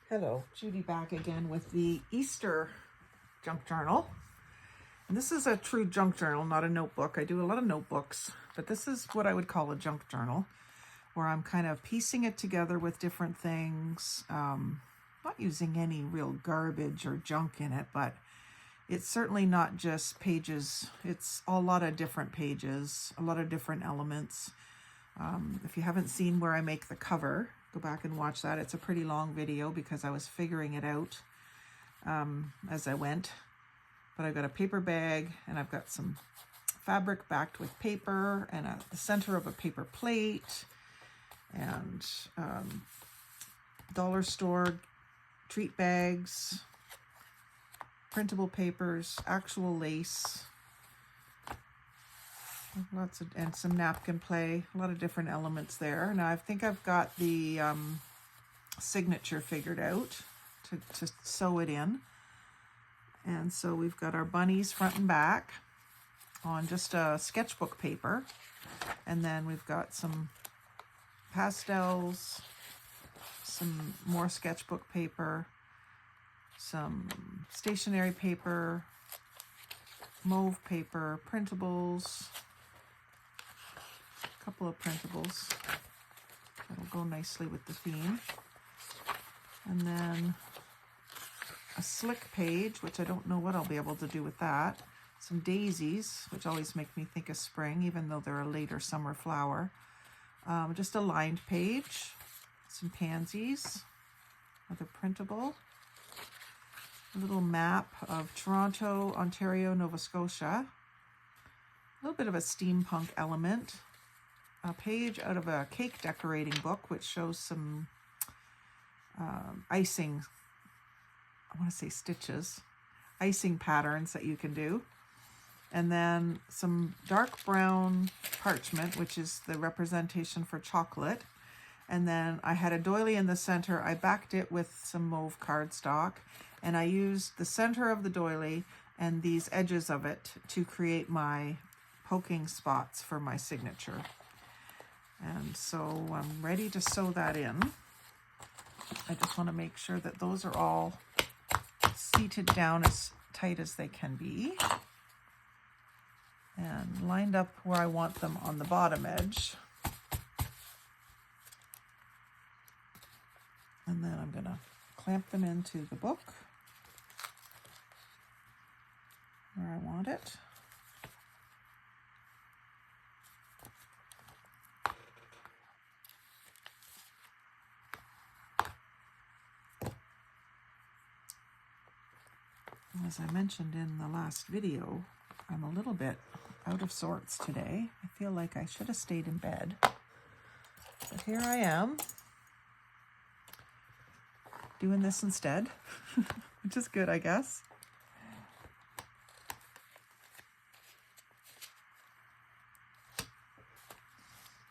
Hello, Judy back again with the Easter junk journal. And this is a true junk journal, not a notebook. I do a lot of notebooks, but this is what I would call a junk journal, where I'm kind of piecing it together with different things, not using any real garbage or junk in it, but it's certainly not just pages. It's a lot of different pages, a lot of different elements. If you haven't seen where I make the cover, go back and watch that. It's a pretty long video because I was figuring it out as I went. But I've got a paper bag and I've got some fabric backed with paper and the center of a paper plate and dollar store treat bags, printable papers, actual lace, and some napkin play, a lot of different elements there. Now I think I've got the signature figured out to sew it in. And so we've got our bunnies front and back on just a sketchbook paper. And then we've got some pastels, some more sketchbook paper, some stationery paper, mauve paper, printables, a couple of printables that'll go nicely with the theme. And then a slick page, which I don't know what I'll be able to do with that. Some daisies, which always make me think of spring, even though they're a later summer flower. Just a lined page, some pansies, another printable, a little map of Toronto, Ontario, Nova Scotia, a little bit of a steampunk element, a page out of a cake decorating book, which shows some icing, I want to say stitches, icing patterns that you can do. And then some dark brown parchment, which is the representation for chocolate. And then I had a doily in the center. I backed it with some mauve cardstock, and I used the center of the doily and these edges of it to create my poking spots for my signature. And so I'm ready to sew that in. I just want to make sure that those are all seated down as tight as they can be and lined up where I want them on the bottom edge. And then I'm going to clamp them into the book where I want it. As I mentioned in the last video, I'm a little bit out of sorts today. I feel like I should have stayed in bed. But here I am, doing this instead, which is good, I guess.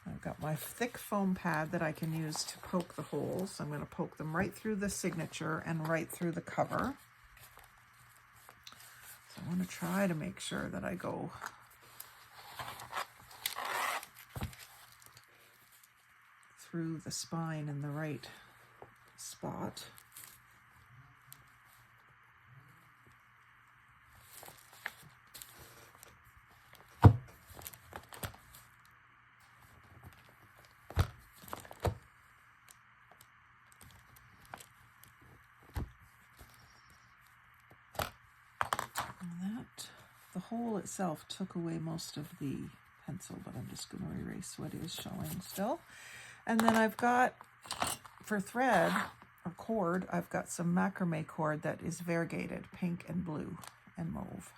I've got my thick foam pad that I can use to poke the holes. I'm going to poke them right through the signature and right through the cover. So I want to try to make sure that I go through the spine in the right spot. The hole itself took away most of the pencil, but I'm just going to erase what is showing still. And then I've got, for thread or cord, I've got some macrame cord that is variegated, pink and blue and mauve.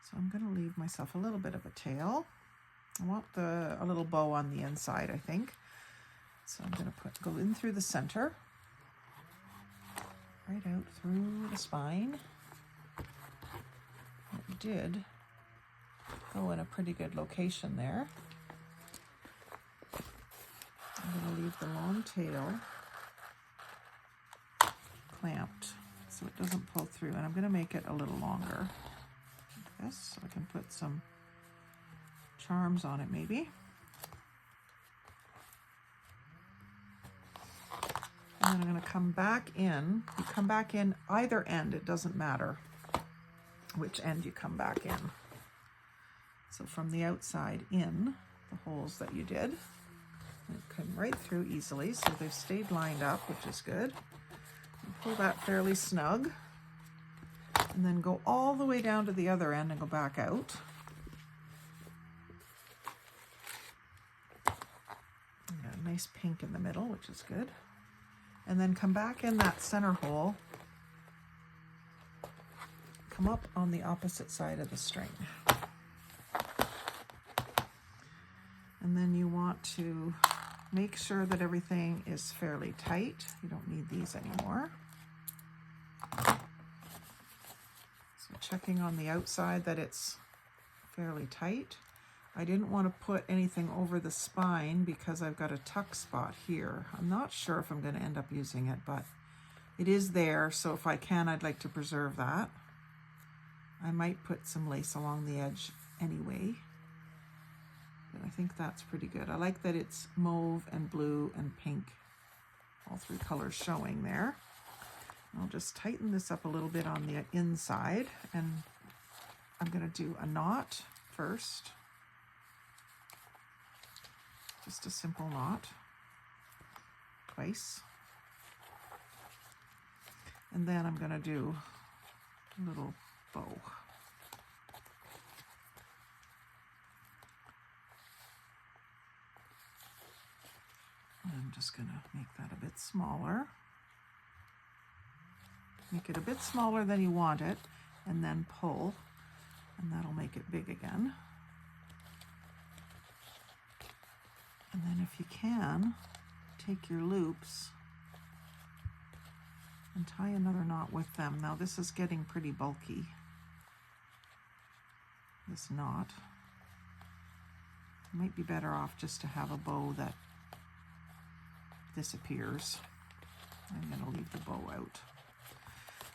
So I'm going to leave myself a little bit of a tail. I want a little bow on the inside, I think. So I'm going to go in through the center, right out through the spine. It did go in a pretty good location there. I'm going to leave the long tail clamped so it doesn't pull through, and I'm going to make it a little longer like this so I can put some charms on it maybe. then I'm going to come back in. You come back in either end. It doesn't matter which end you come back in. So from the outside in, the holes that you did, and come right through easily. So they've stayed lined up, which is good. And pull that fairly snug. And then go all the way down to the other end and go back out. Got a nice pink in the middle, which is good. And then come back in that center hole. Come up on the opposite side of the string. And then you want to make sure that everything is fairly tight. You don't need these anymore. So checking on the outside that it's fairly tight. I didn't want to put anything over the spine because I've got a tuck spot here. I'm not sure if I'm going to end up using it, but it is there, so if I can, I'd like to preserve that. I might put some lace along the edge anyway, but I think that's pretty good. I like that it's mauve and blue and pink, all three colors showing there. I'll just tighten this up a little bit on the inside, and I'm going to do a knot first. Just a simple knot, twice. And then I'm going to do a little bow. And I'm just going to make that a bit smaller. Make it a bit smaller than you want it, and then pull, and that'll make it big again. And then if you can, take your loops and tie another knot with them. Now this is getting pretty bulky, this knot. It might be better off just to have a bow that disappears. I'm going to leave the bow out.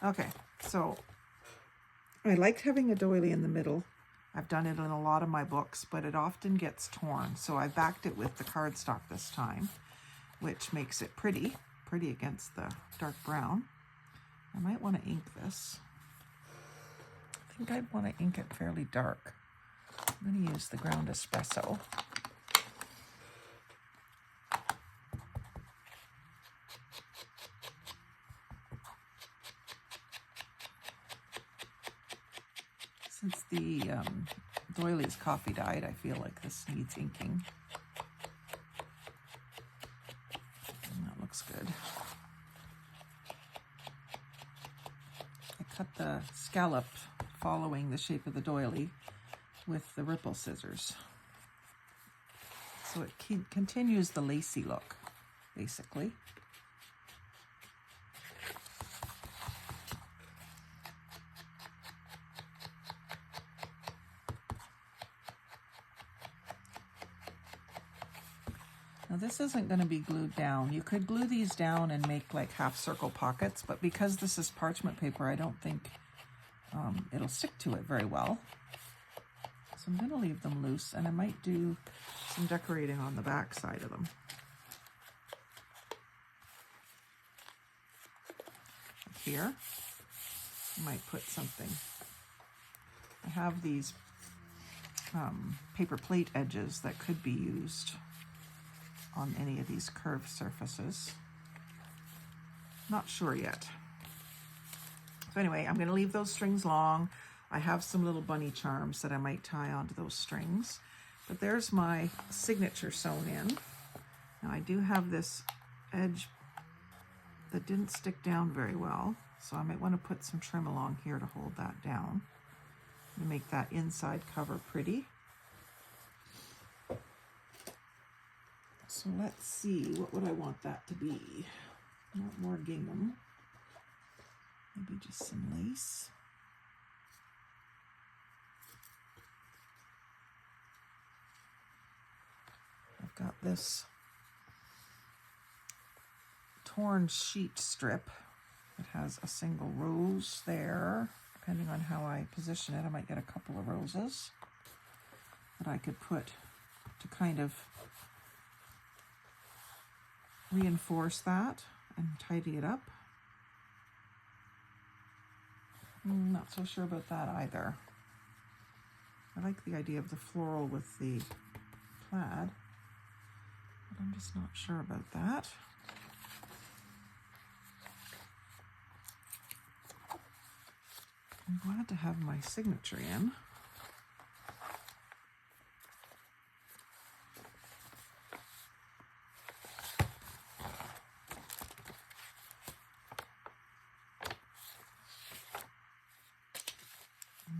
Okay, so I liked having a doily in the middle. I've done it in a lot of my books, but it often gets torn. So I backed it with the cardstock this time, which makes it pretty against the dark brown. I might want to ink this. I think I'd want to ink it fairly dark. I'm going to use the ground espresso. Since the doily's coffee dyed, I feel like this needs inking. And that looks good. I cut the scallop following the shape of the doily with the ripple scissors. So it continues the lacy look, basically. Now this isn't going to be glued down. You could glue these down and make like half circle pockets, but because this is parchment paper, I don't think it'll stick to it very well. So I'm going to leave them loose, and I might do some decorating on the back side of them. Up here, I might put something. I have these paper plate edges that could be used on any of these curved surfaces. Not sure yet. So anyway, I'm going to leave those strings long. I have some little bunny charms that I might tie onto those strings. But there's my signature sewn in. Now I do have this edge that didn't stick down very well, so I might want to put some trim along here to hold that down to make that inside cover pretty. So let's see, what would I want that to be? Not more gingham. Maybe just some lace. I've got this torn sheet strip. It has a single rose there. Depending on how I position it, I might get a couple of roses that I could put to kind of reinforce that. and tidy it up. Not so sure about that either. I like the idea of the floral with the plaid, but I'm just not sure about that. I'm glad to have my signature in.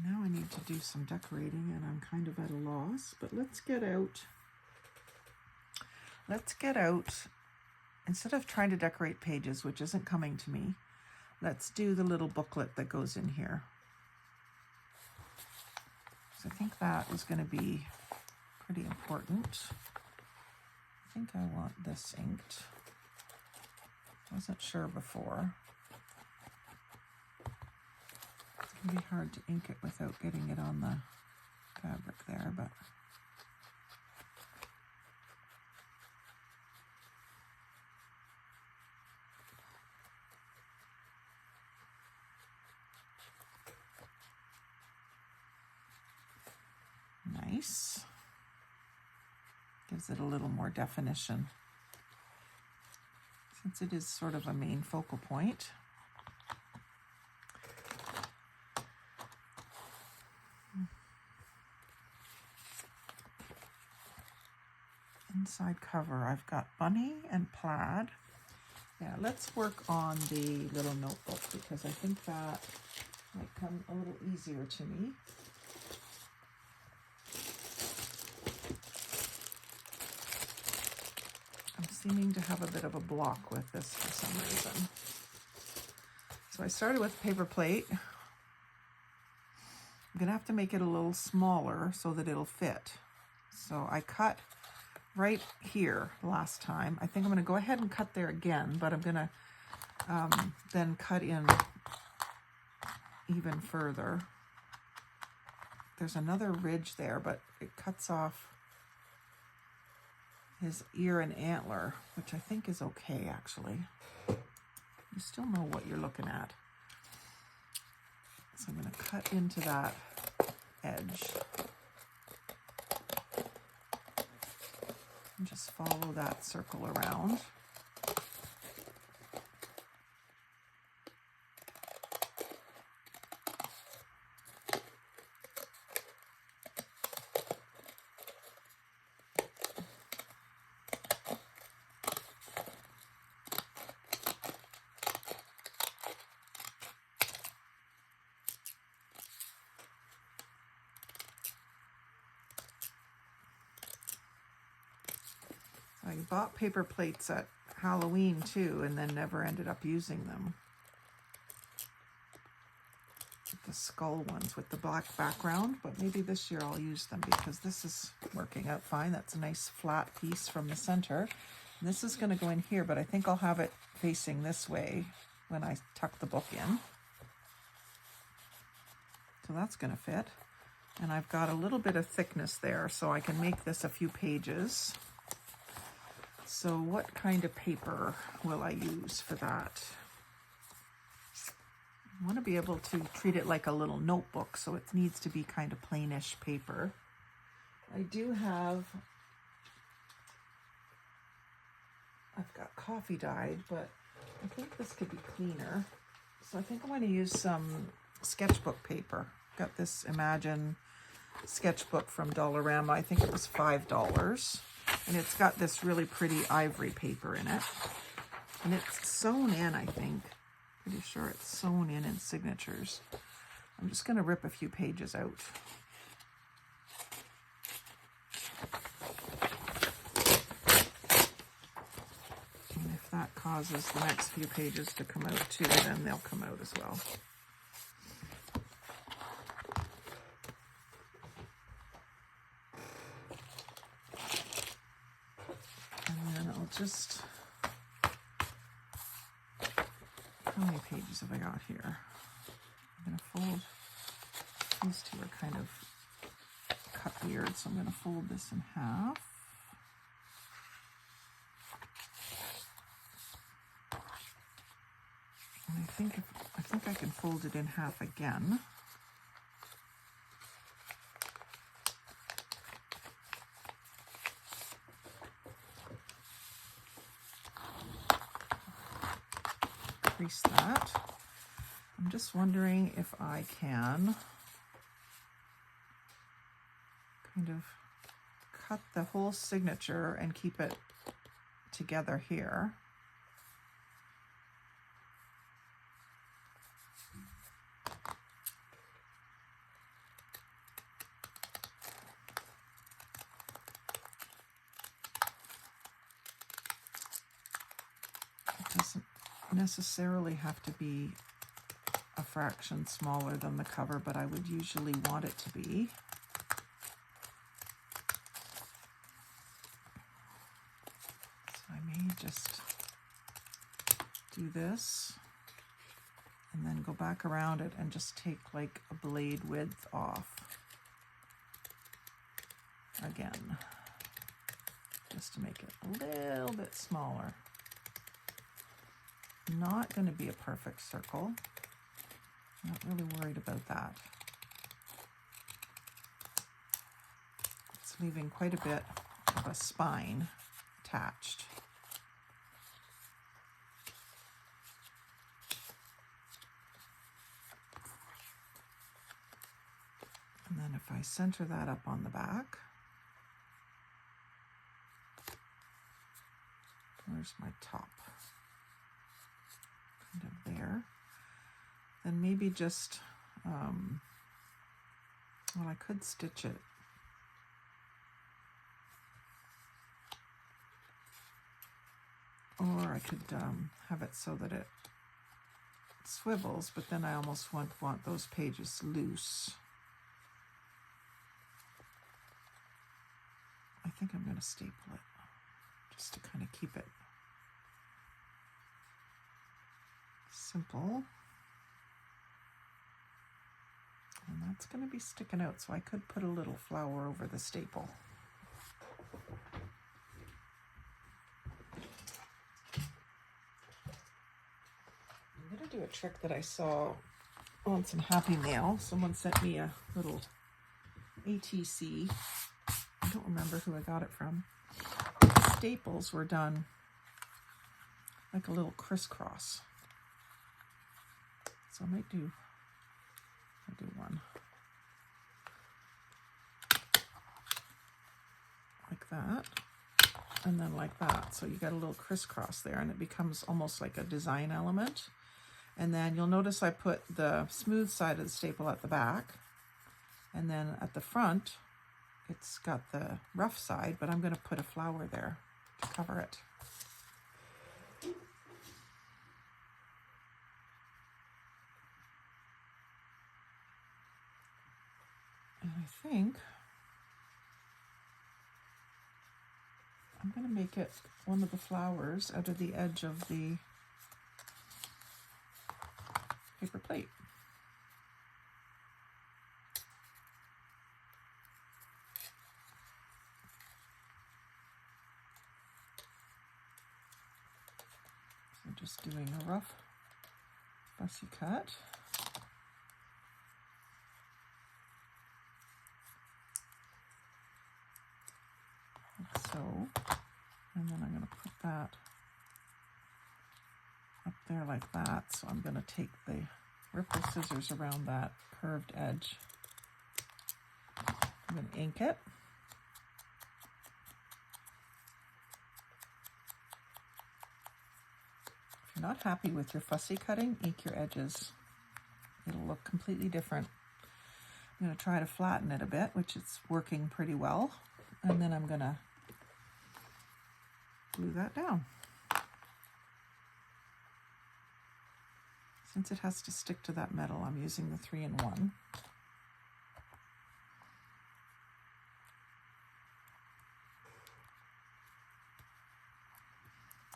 Now I need to do some decorating and I'm kind of at a loss, but let's get out, instead of trying to decorate pages, which isn't coming to me, let's do the little booklet that goes in here. So I think that is going to be pretty important. I think I want this inked. Wasn't sure before. It's going to be hard to ink it without getting it on the fabric there, but nice. Gives it a little more definition, since it is sort of a main focal point. Inside cover, I've got bunny and plaid. Yeah, let's work on the little notebook because I think that might come a little easier to me. I'm seeming to have a bit of a block with this for some reason. So I started with paper plate. I'm gonna have to make it a little smaller so that it'll fit. So I cut right here last time. I think I'm gonna go ahead and cut there again, but I'm gonna then cut in even further. There's another ridge there, but it cuts off his ear and antler, which I think is okay actually. You still know what you're looking at. So I'm gonna cut into that edge. And just follow that circle around. I bought paper plates at Halloween too, and then never ended up using them. The skull ones with the black background, but maybe this year I'll use them because this is working out fine. That's a nice flat piece from the center. And this is going to go in here, but I think I'll have it facing this way when I tuck the book in. So that's going to fit. And I've got a little bit of thickness there, so I can make this a few pages. So what kind of paper will I use for that? I want to be able to treat it like a little notebook, so it needs to be kind of plainish paper. I do have, I've got coffee dyed, but I think this could be cleaner. So I think I'm going to use some sketchbook paper. Got this Imagine sketchbook from Dollarama. I think it was $5. And it's got this really pretty ivory paper in it. And it's sewn in, I think. Pretty sure it's sewn in signatures. I'm just going to rip a few pages out. And if that causes the next few pages to come out too, then they'll come out as well. Just, how many pages have I got here? I'm going to fold, these two are kind of cut weird, so I'm going to fold this in half. And I think I can fold it in half again. Crease that. I'm just wondering if I can kind of cut the whole signature and keep it together here. It doesn't necessarily have to be a fraction smaller than the cover, but I would usually want it to be. So I may just do this and then go back around it and just take like a blade width off again, just to make it a little bit smaller. Not going to be a perfect circle. Not really worried about that. It's leaving quite a bit of a spine attached. And then if I center that up on the back, where's my top? Kind of there. Then maybe just, well, I could stitch it. Or I could have it so that it swivels, but then I almost want those pages loose. I think I'm going to staple it just to kind of keep it simple. And that's going to be sticking out, so I could put a little flower over the staple. I'm going to do a trick that I saw on some Happy Mail. Someone sent me a little ATC. I don't remember who I got it from. The staples were done like a little crisscross. So I might do one like that, and then like that. So you got a little crisscross there, and it becomes almost like a design element. And then you'll notice I put the smooth side of the staple at the back, and then at the front, it's got the rough side, but I'm going to put a flower there to cover it. And I think I'm going to make it one of the flowers out of the edge of the paper plate. So just doing a rough fussy cut. Like so. And then I'm going to put that up there like that. So I'm going to take the ripple scissors around that curved edge. I'm going to ink it. If you're not happy with your fussy cutting, ink your edges. It'll look completely different. I'm going to try to flatten it a bit, which it's working pretty well. And then I'm going to glue that down. Since it has to stick to that metal, I'm using the 3-in-1.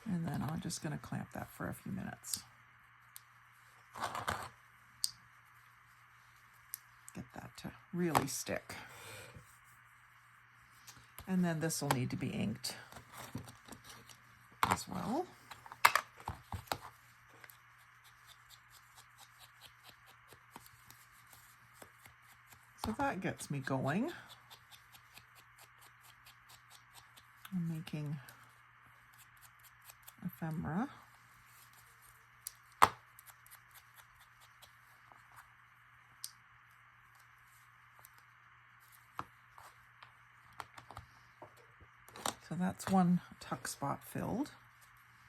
And then I'm just going to clamp that for a few minutes. Get that to really stick. And then this will need to be inked as well. So that gets me going. I'm making ephemera. So that's one tuck spot filled.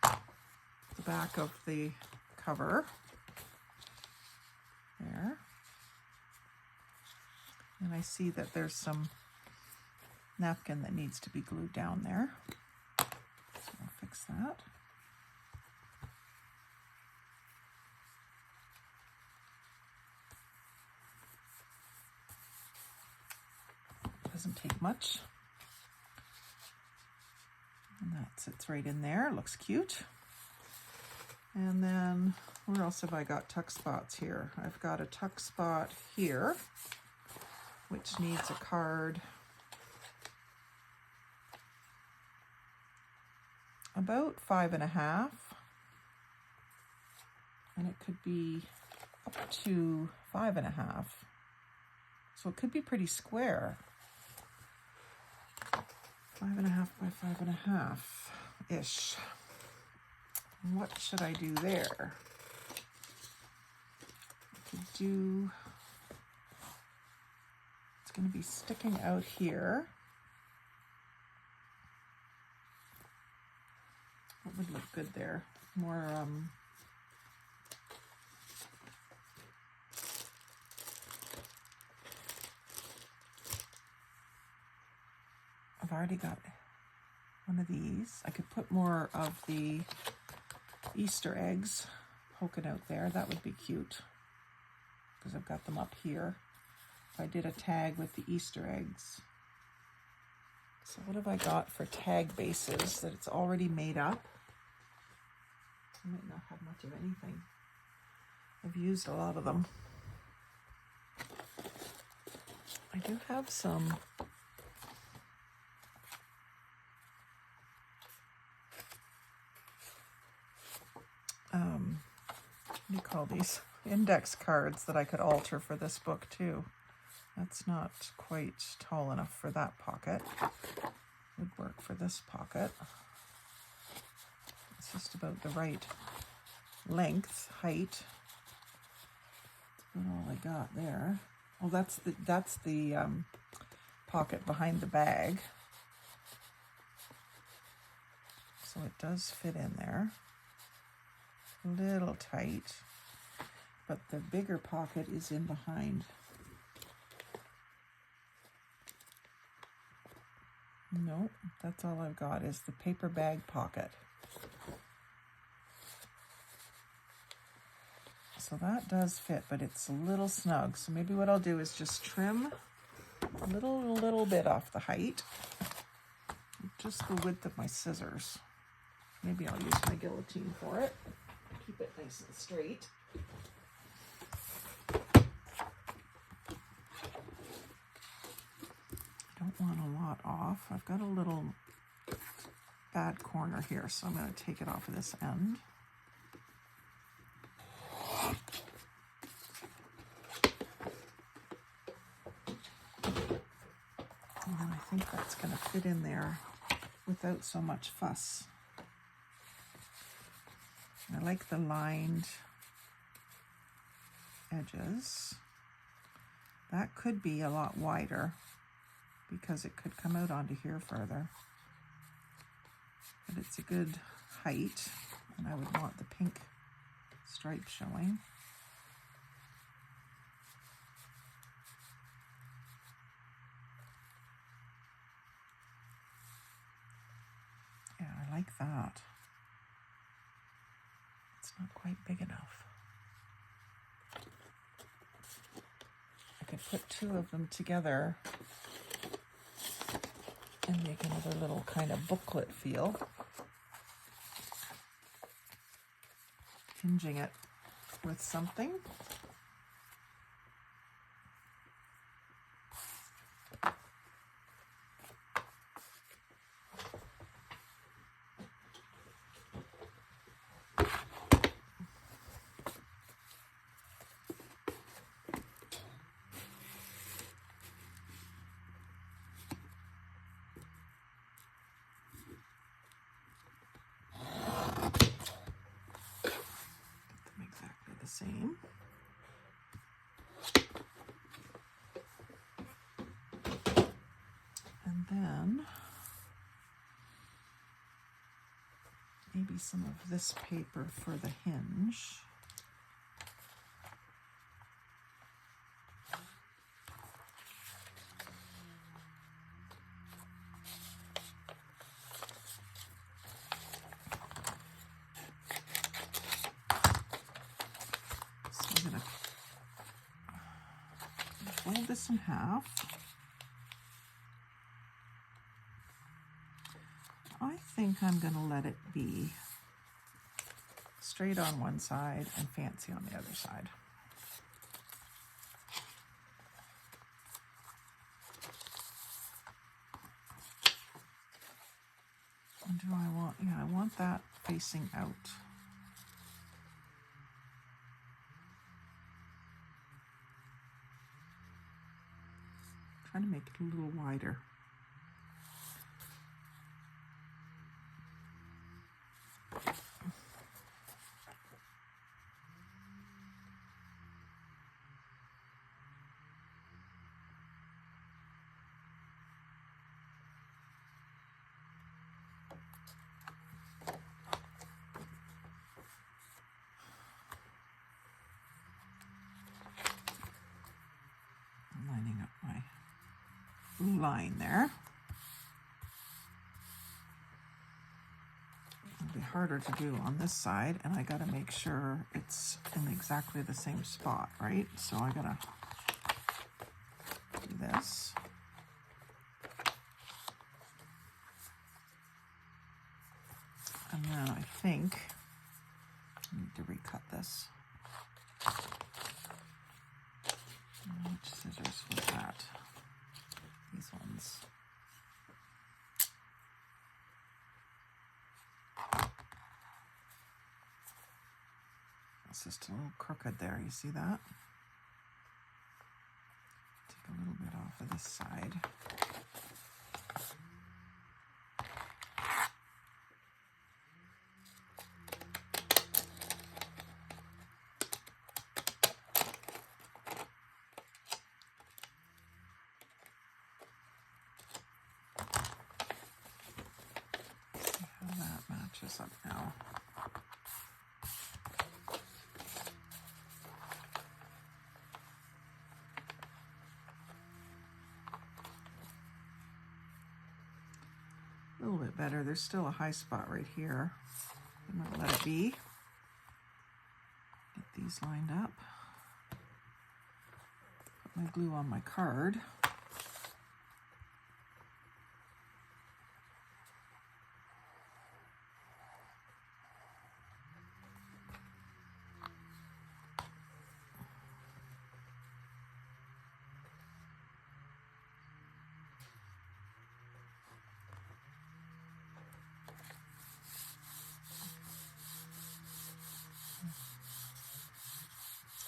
The back of the cover there. And I see that there's some napkin that needs to be glued down there. So I'll fix that. Doesn't take much. And that sits right in there, looks cute. And then where else have I got tuck spots here? I've got a tuck spot here, which needs a card about 5.5. And it could be up to 5.5. So it could be pretty square. 5.5 by 5.5-ish. What should I do there? I could do, it's going to be sticking out here. What would look good there? More, I've already got one of these. I could put more of the Easter eggs poking out there. That would be cute because I've got them up here. If I did a tag with the Easter eggs. So what have I got for tag bases that it's already made up? I might not have much of anything. I've used a lot of them. I do have some what do you call these? Index cards that I could alter for this book too. That's not quite tall enough for that pocket. Would work for this pocket. It's just about the right length, height. That's about all I got there. Oh, that's the pocket behind the bag. So it does fit in there. A little tight, but the bigger pocket is in behind. Nope, that's all I've got is the paper bag pocket. So that does fit, but it's a little snug. So maybe what I'll do is just trim a little bit off the height, just the width of my scissors. Maybe I'll use my guillotine for it. Keep it nice and straight. Don't want a lot off. I've got a little bad corner here, so I'm going to take it off of this end. And then I think that's going to fit in there without so much fuss. I like the lined edges. That could be a lot wider because it could come out onto here further. But it's a good height, and I would want the pink stripe showing. Yeah, I like that. Not quite big enough. I could put two of them together and make another little kind of booklet feel. Hinging it with something. same. And then maybe some of this paper for the hinge. So I'm going to fold this in half. I think I'm going to let it be straight on one side and fancy on the other side. And do I want, yeah, I want that facing out. Trying to make it a little wider. Lining up my blue line there. It'll be harder to do on this side, and I gotta make sure it's in exactly the same spot, right? So I gotta do this. And then I think I need to recut this. Which scissors was that? These ones. It's just a little crooked there, you see that? Take a little bit off of this side. Matches up now. A little bit better. There's still a high spot right here. I'm gonna let it be. Get these lined up. Put my glue on my card.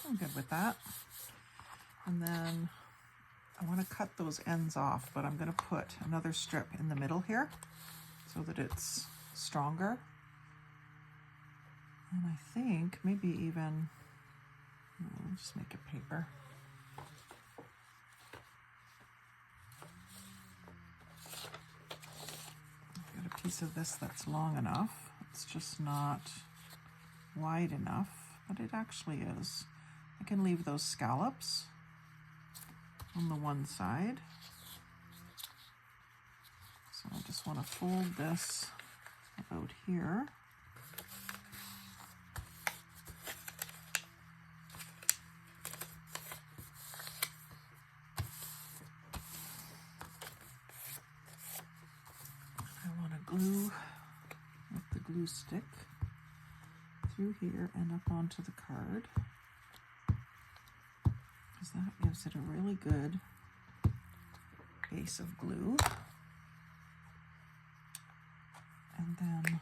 I'm good with that. And then I want to cut those ends off, but I'm going to put another strip in the middle here so that it's stronger. And I think maybe even, I'll just make it paper. I've got a piece of this that's long enough. It's just not wide enough, but it actually is. I can leave those scallops on the one side. So I just want to fold this about here. I want to glue with the glue stick through here and up onto the card, because that gives it a really good base of glue. And then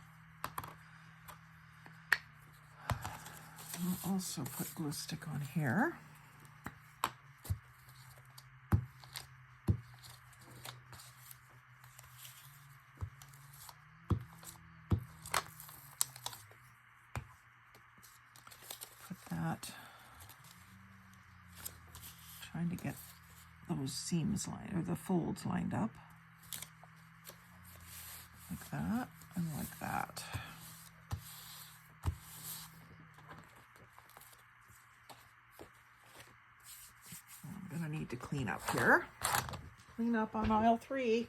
I'll also put glue stick on here. Put that that. Trying to get those seams lined, or the folds lined up. Like that, and like that. I'm gonna need to clean up here. Clean up on aisle 3.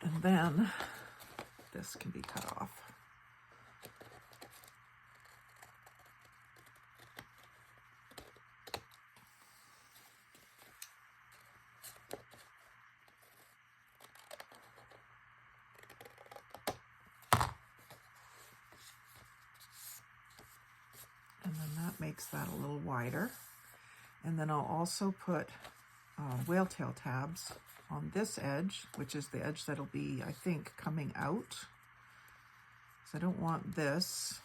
And then this can be cut off. And then that makes that a little wider. And then I'll also put whale tail tabs on this edge, which is the edge that'll be, I think, coming out. So I don't want this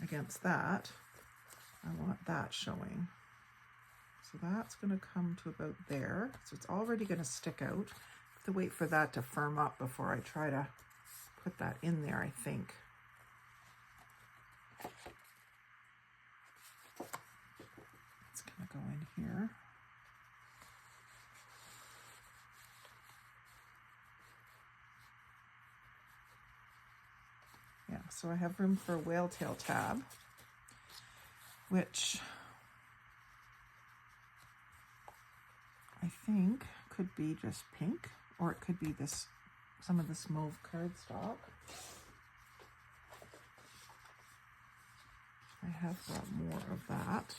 against that. I want that showing. So that's going to come to about there. So it's already going to stick out. I have to wait for that to firm up before I try to put that in there, I think. It's going to go in here. Yeah, so I have room for a whale tail tab, which I think could be just pink, or it could be this, some of this mauve cardstock. I have got more of that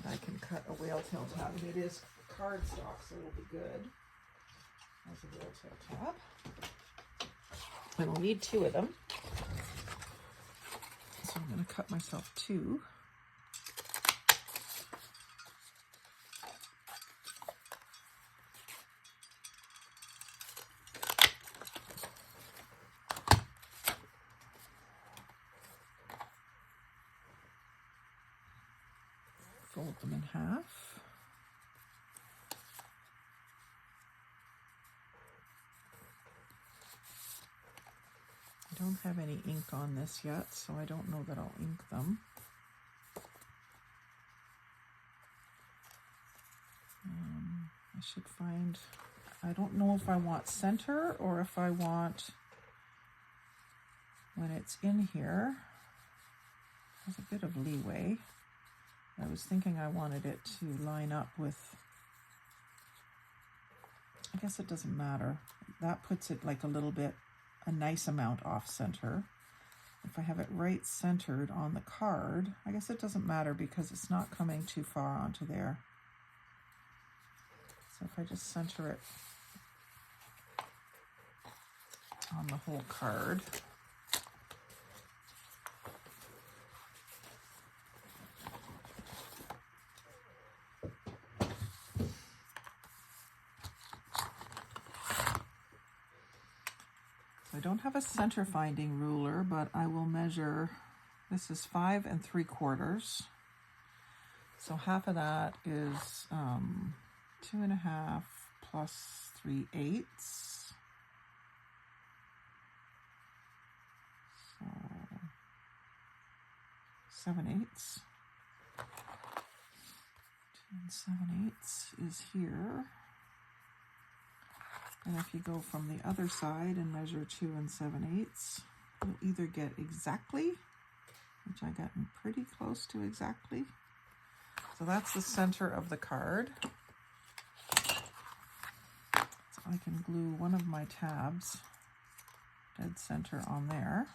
I can cut a whale tail tab, and it is cardstock, so it'll be good. There's a whale tail tab. And we'll need 2 of them. So I'm going to cut myself 2. Fold them in half. I don't have any ink on this yet, so I don't know that I'll ink them. I should find, I don't know if I want center or if I want, when it's in here, there's a bit of leeway. I was thinking I wanted it to line up with, I guess it doesn't matter. That puts it like a little bit, a nice amount off center. If I have it right centered on the card, I guess it doesn't matter because it's not coming too far onto there. So if I just center it on the whole card. I don't have a center finding ruler, but I will measure, this is 5 3/4. So half of that is 2.5 plus 3/8. So 7/8. 2 7/8 is here. And if you go from the other side and measure 2 7/8, you'll either get exactly, which I got pretty close to exactly. So that's the center of the card. So I can glue one of my tabs dead center on there,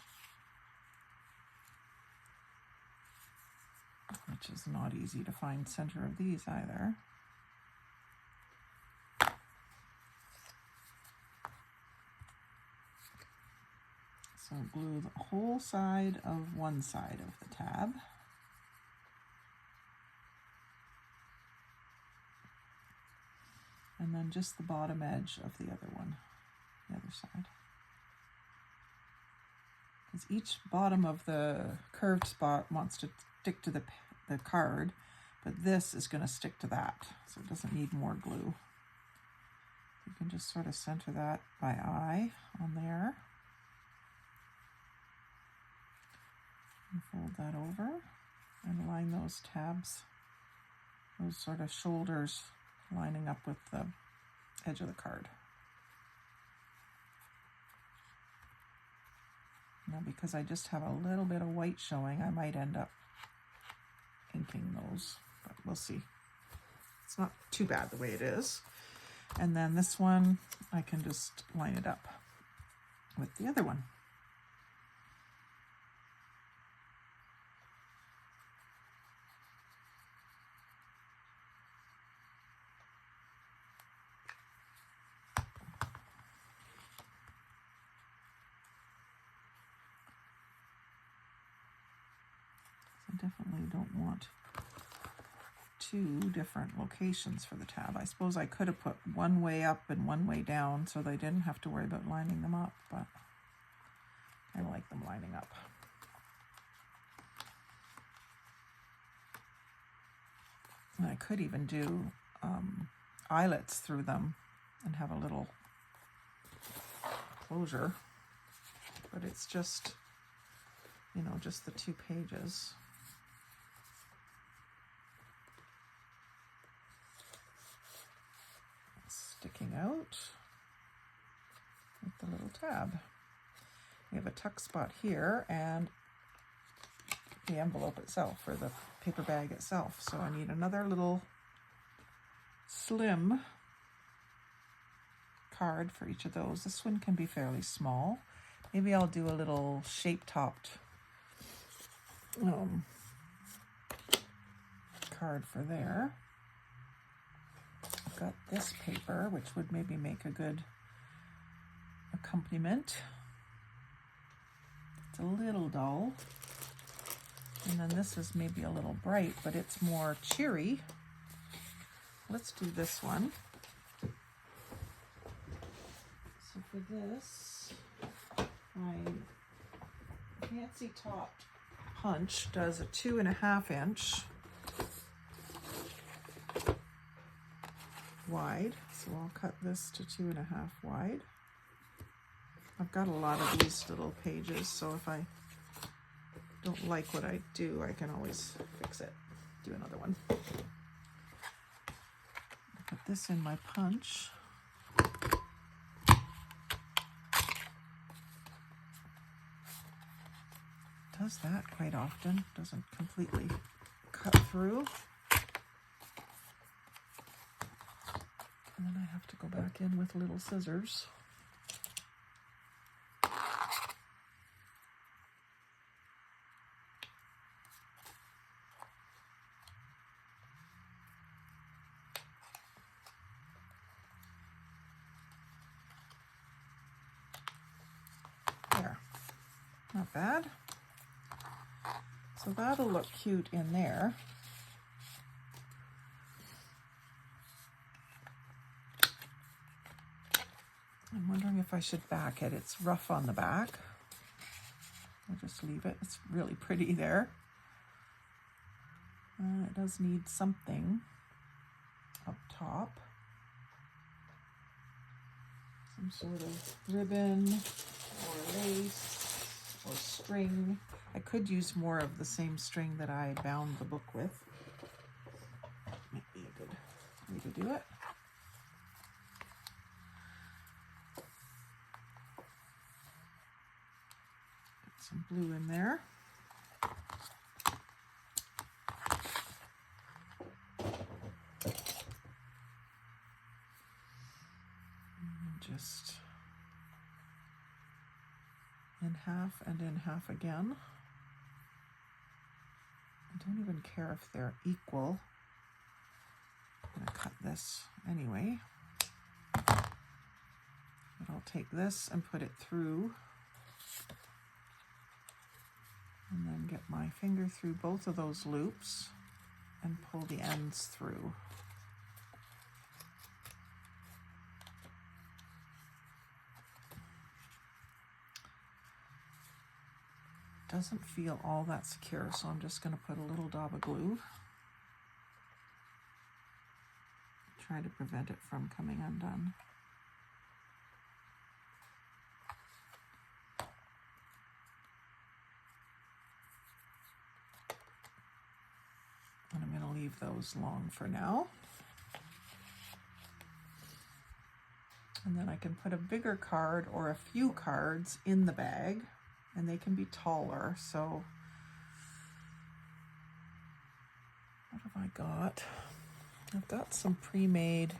which is not easy to find center of these either. So glue the whole side of one side of the tab. And then just the bottom edge of the other one. the other side. Because each bottom of the curved spot wants to stick to the card, but this is going to stick to that, so it doesn't need more glue. You can just sort of center that by eye on there. And fold that over and line those tabs, those sort of shoulders lining up with the edge of the card. Now, because I just have a little bit of white showing, I might end up inking those, but we'll see. It's not too bad the way it is. And then this one, I can just line it up with the other one. I definitely don't want two different locations for the tab. I suppose I could have put one way up and one way down so they didn't have to worry about lining them up, but I like them lining up. And I could even do eyelets through them and have a little closure, but it's just, you know, just the 2 pages. Sticking out with the little tab. We have a tuck spot here and the envelope itself, or the paper bag itself. So I need another little slim card for each of those. This one can be fairly small. Maybe I'll do a little shape-topped card for there. I've got this paper, which would maybe make a good accompaniment. It's a little dull. And then this is maybe a little bright, but it's more cheery. Let's do this one. So for this, my fancy topped punch does a 2.5 inch wide. So I'll cut this to 2.5 wide. I've got a lot of these little pages, so if I don't like what I do, I can always fix it. Do another one. Put this in my punch. Does that quite often, doesn't completely cut through. And then I have to go back in with little scissors. There, not bad. So that'll look cute in there. I'm wondering if I should back it. It's rough on the back. I'll just leave it. It's really pretty there. It does need something up top. Some sort of ribbon or lace or string. I could use more of the same string that I bound the book with. Might be a good way to do it. Get some blue in there. And just in half and in half again. I don't even care if they're equal. I'm going to cut this anyway. But I'll take this and put it through. And then get my finger through both of those loops and pull the ends through. doesn't feel all that secure, so I'm just going to put a little dab of glue. Try to prevent it from coming undone. And I'm going to leave those long for now. And then I can put a bigger card or a few cards in the bag, and they can be taller. So what have I got? I've got some pre-made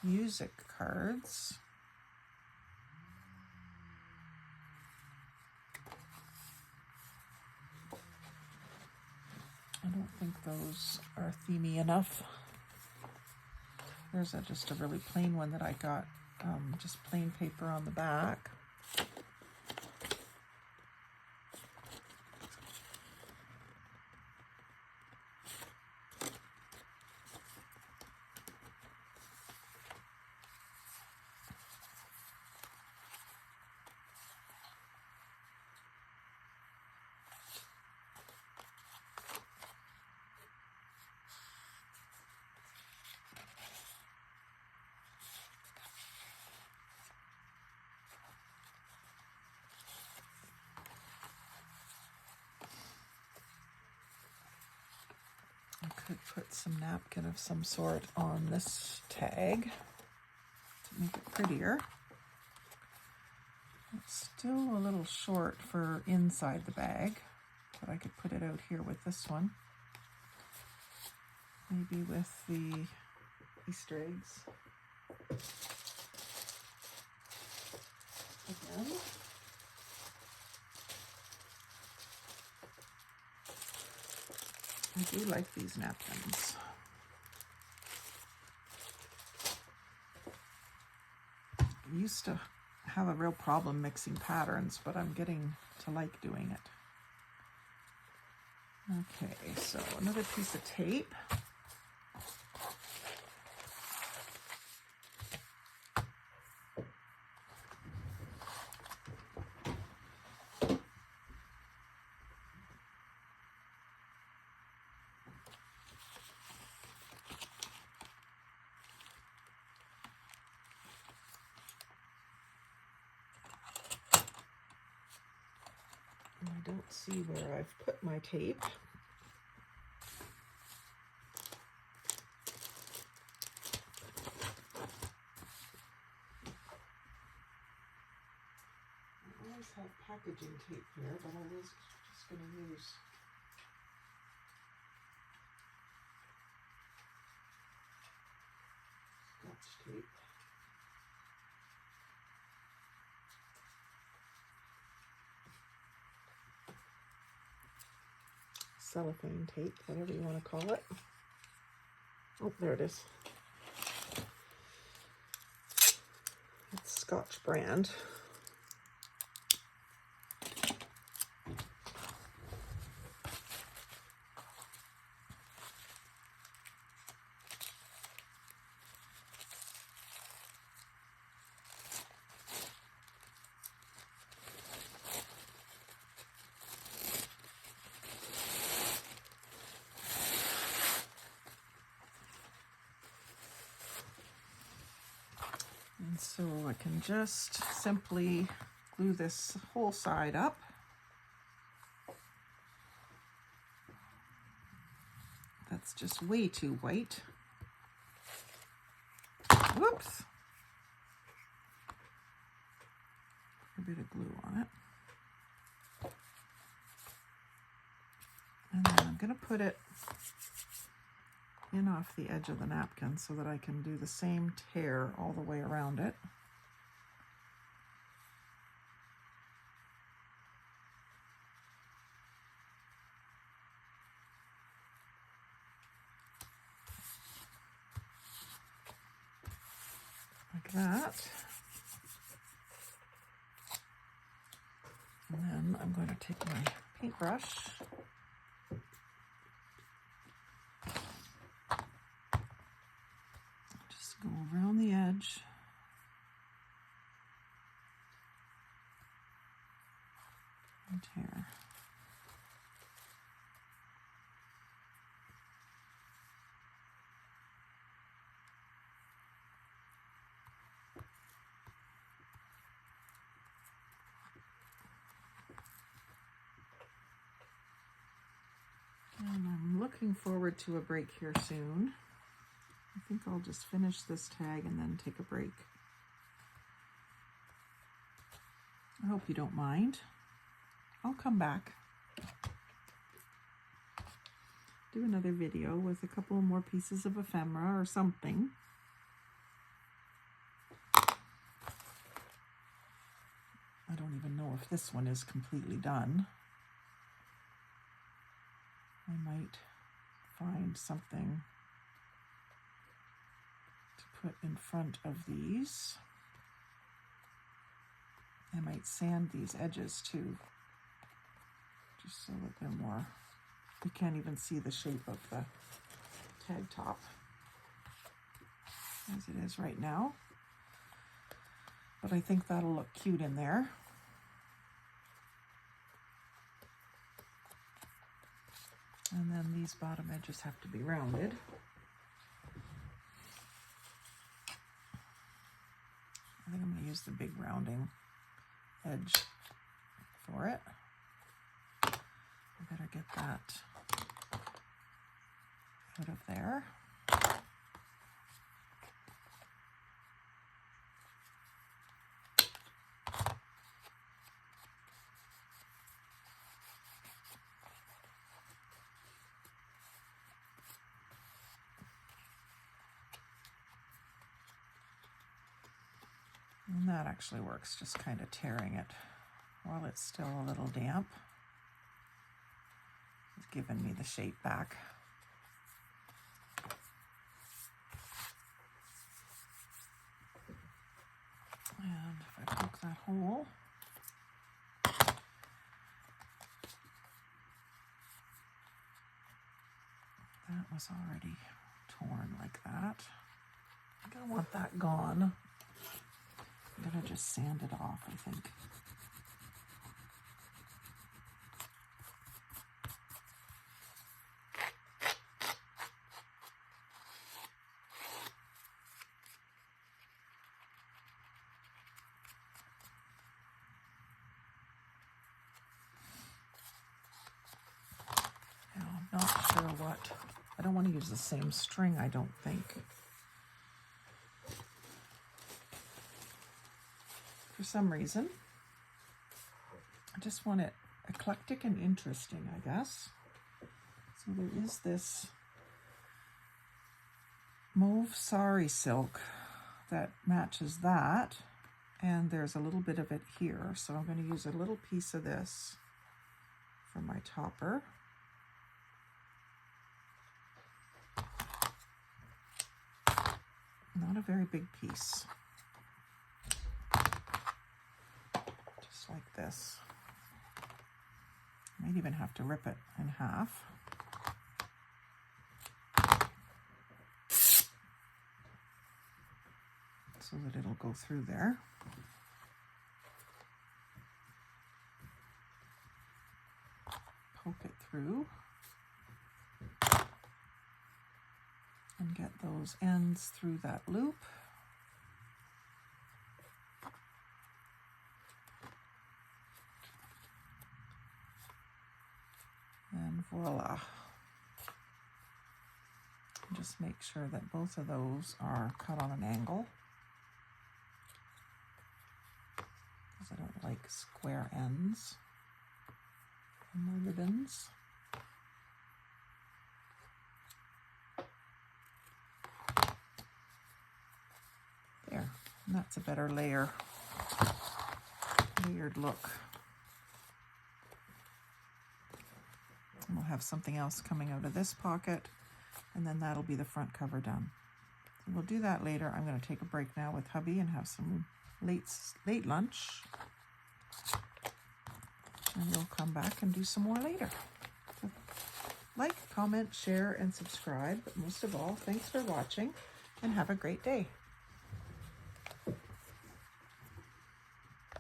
music cards. I don't think those are themey enough. There's just a really plain one that I got, just plain paper on the back. I could put some napkin of some sort on this tag to make it prettier. It's still a little short for inside the bag, but I could put it out here with this one. Maybe with the Easter eggs. Again. I do like these napkins. I used to have a real problem mixing patterns, but I'm getting to like doing it. Okay, so another piece of tape. I don't see where I've put my tape. I always have packaging tape here, but I was just going to use Scotch tape. Cellophane tape, whatever you want to call it. Oh, there it is. It's Scotch brand. And so I can just simply glue this whole side up. That's just way too white. Whoops. A bit of glue on it. And then I'm going to put it in off the edge of the napkin so that I can do the same tear all the way around it. Like that. And then I'm going to take my paintbrush . Go around the edge. and tear. And I'm looking forward to a break here soon. I think I'll just finish this tag and then take a break. I hope you don't mind. I'll come back. Do another video with a couple more pieces of ephemera or something. I don't even know if this one is completely done. I might find something to put in front of these. I might sand these edges too, just so that they're more, you can't even see the shape of the tag top as it is right now. But I think that'll look cute in there. And then these bottom edges have to be rounded. I think I'm going to use the big rounding edge for it. I better get that out of there. And that actually works, just kind of tearing it while it's still a little damp. It's giving me the shape back. And if I poke that hole, that was already torn like that. I don't want that gone. I'm gonna just sand it off, I think. Now, I'm not sure what, I don't want to use the same string, I don't think. For some reason. I just want it eclectic and interesting, I guess. So there is this mauve sari silk that matches that, and there's a little bit of it here. So I'm going to use a little piece of this for my topper. Not a very big piece. Like this. Might even have to rip it in half. So that it'll go through there. Poke it through. And get those ends through that loop. And voila. Just make sure that both of those are cut on an angle, because I don't like square ends on my ribbons. There, and that's a better layered look. And we'll have something else coming out of this pocket, and then that'll be the front cover done. So we'll do that later. I'm going to take a break now with hubby and have some late lunch. And we'll come back and do some more later. So like, comment, share, and subscribe. But most of all, thanks for watching, and have a great day.